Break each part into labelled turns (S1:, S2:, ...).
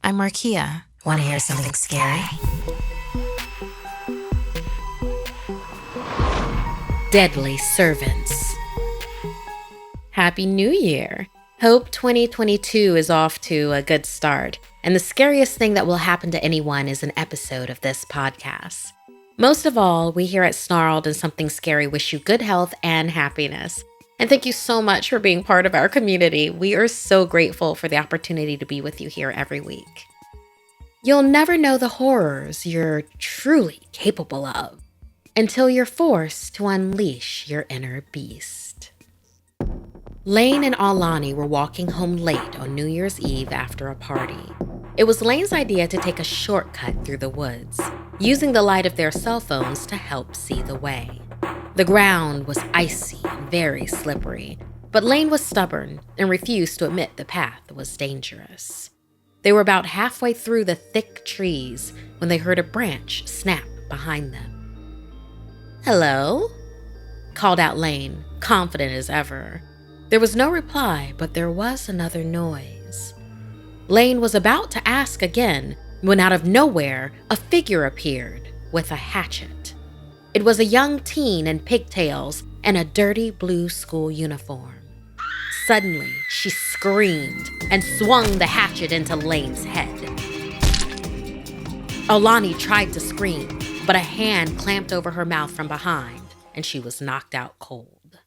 S1: I'm Markeia. Want to hear something scary?
S2: Deadly Servants. Happy New Year! Hope 2022 is off to a good start, and the scariest thing that will happen to anyone is an episode of this podcast. Most of all, we here at Snarled and Something Scary wish you good health and happiness. And thank you so much for being part of our community. We are so grateful for the opportunity to be with you here every week. You'll never know the horrors you're truly capable of until you're forced to unleash your inner beast. Lane and Alani were walking home late on New Year's Eve after a party. It was Lane's idea to take a shortcut through the woods, using the light of their cell phones to help see the way. The ground was icy and very slippery, but Lane was stubborn and refused to admit the path was dangerous. They were about halfway through the thick trees when they heard a branch snap behind them. "Hello?" called out Lane, confident as ever. There was no reply, but there was another noise. Lane was about to ask again when out of nowhere, a figure appeared with a hatchet. It was a young teen in pigtails and a dirty blue school uniform. Suddenly, she screamed and swung the hatchet into Lane's head. Alani tried to scream, but a hand clamped over her mouth from behind, and she was knocked out cold.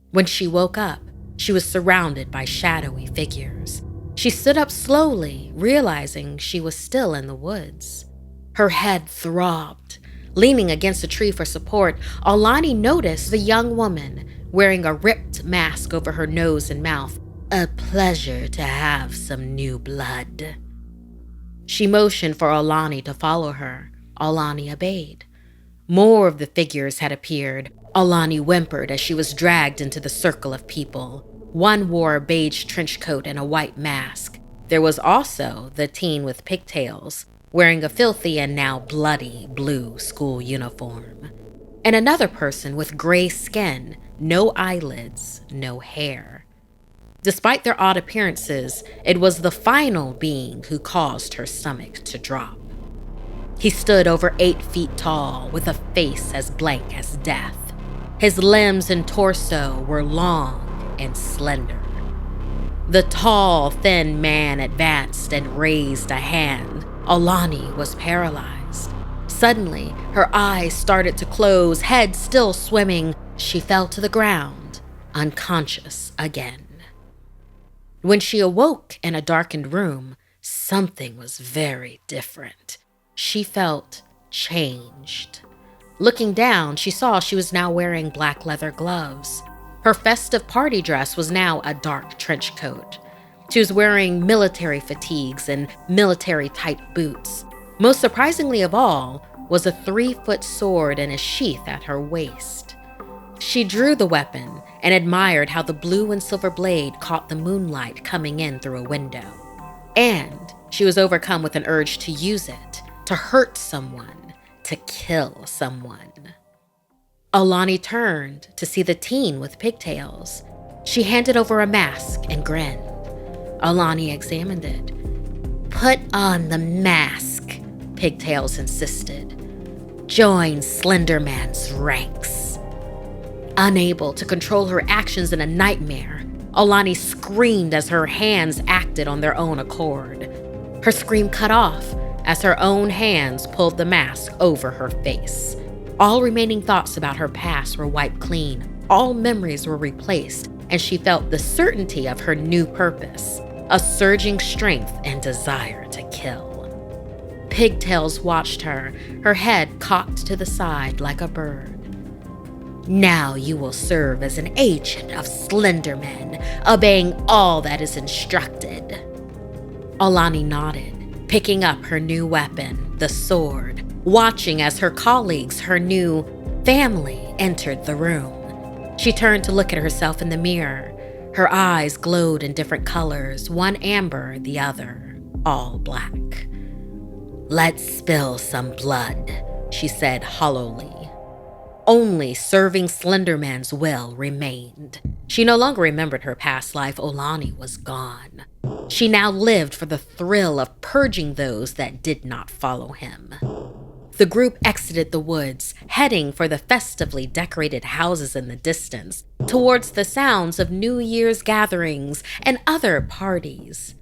S2: When she woke up, she was surrounded by shadowy figures. She stood up slowly, realizing she was still in the woods. Her head throbbed. Leaning against a tree for support, Alani noticed the young woman wearing a ripped mask over her nose and mouth. "A pleasure to have some new blood." She motioned for Alani to follow her. Alani obeyed. More of the figures had appeared. Alani whimpered as she was dragged into the circle of people. One wore a beige trench coat and a white mask. There was also the teen with pigtails, wearing a filthy and now bloody blue school uniform. And another person with gray skin, no eyelids, no hair. Despite their odd appearances, it was the final being who caused her stomach to drop. He stood over 8 feet tall with a face as blank as death. His limbs and torso were long and slender. The tall, thin man advanced and raised a hand. Alani was paralyzed. Suddenly, her eyes started to close, head still swimming. She fell to the ground, unconscious again. When she awoke in a darkened room, something was very different. She felt changed. Looking down, she saw she was now wearing black leather gloves. Her festive party dress was now a dark trench coat. She was wearing military fatigues and military-type boots. Most surprisingly of all was a 3-foot sword in a sheath at her waist. She drew the weapon and admired how the blue and silver blade caught the moonlight coming in through a window. And she was overcome with an urge to use it, to hurt someone, to kill someone. Alani turned to see the teen with pigtails. She handed over a mask and grinned. Alani examined it. "Put on the mask," Pigtails insisted. "Join Slenderman's ranks." Unable to control her actions in a nightmare, Alani screamed as her hands acted on their own accord. Her scream cut off as her own hands pulled the mask over her face. All remaining thoughts about her past were wiped clean. All memories were replaced, and she felt the certainty of her new purpose, a surging strength and desire to kill. Pigtails watched her, her head cocked to the side like a bird. "Now you will serve as an agent of Slenderman, obeying all that is instructed." Alani nodded, picking up her new weapon, the sword, watching as her colleagues, her new family, entered the room. She turned to look at herself in the mirror. Her eyes glowed in different colors, one amber, the other all black. "Let's spill some blood," she said hollowly. Only serving Slenderman's will remained. She no longer remembered her past life. Olani was gone. She now lived for the thrill of purging those that did not follow him. The group exited the woods, heading for the festively decorated houses in the distance, towards the sounds of New Year's gatherings and other parties.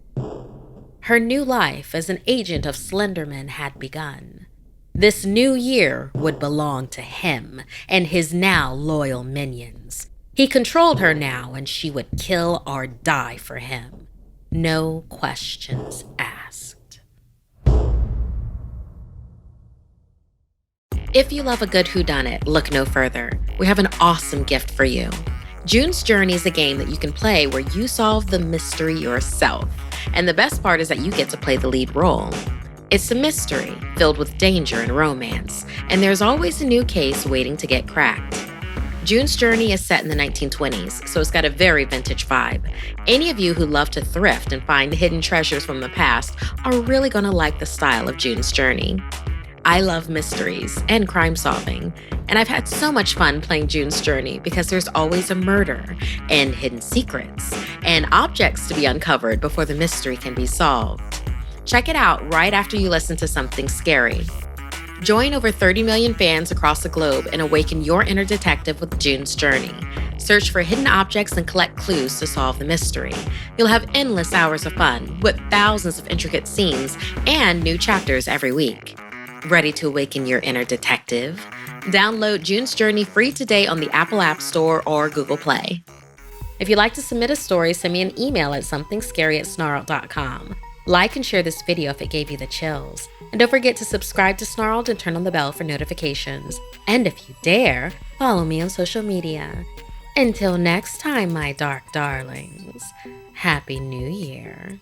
S2: Her new life as an agent of Slenderman had begun. This new year would belong to him and his now loyal minions. He controlled her now, and she would kill or die for him. No questions asked. If you love a good whodunit, look no further. We have an awesome gift for you. June's Journey is a game that you can play where you solve the mystery yourself. And the best part is that you get to play the lead role. It's a mystery filled with danger and romance, and there's always a new case waiting to get cracked. June's Journey is set in the 1920s, so it's got a very vintage vibe. Any of you who love to thrift and find hidden treasures from the past are really going to like the style of June's Journey. I love mysteries and crime solving, and I've had so much fun playing June's Journey because there's always a murder and hidden secrets and objects to be uncovered before the mystery can be solved. Check it out right after you listen to Something Scary. Join over 30 million fans across the globe and awaken your inner detective with June's Journey. Search for hidden objects and collect clues to solve the mystery. You'll have endless hours of fun with thousands of intricate scenes and new chapters every week. Ready to awaken your inner detective? Download June's Journey free today on the Apple App Store or Google Play. If you'd like to submit a story, send me an email at somethingscary@snarled.com. Like and share this video if it gave you the chills. And don't forget to subscribe to Snarled and turn on the bell for notifications. And if you dare, follow me on social media. Until next time, my dark darlings, Happy New Year.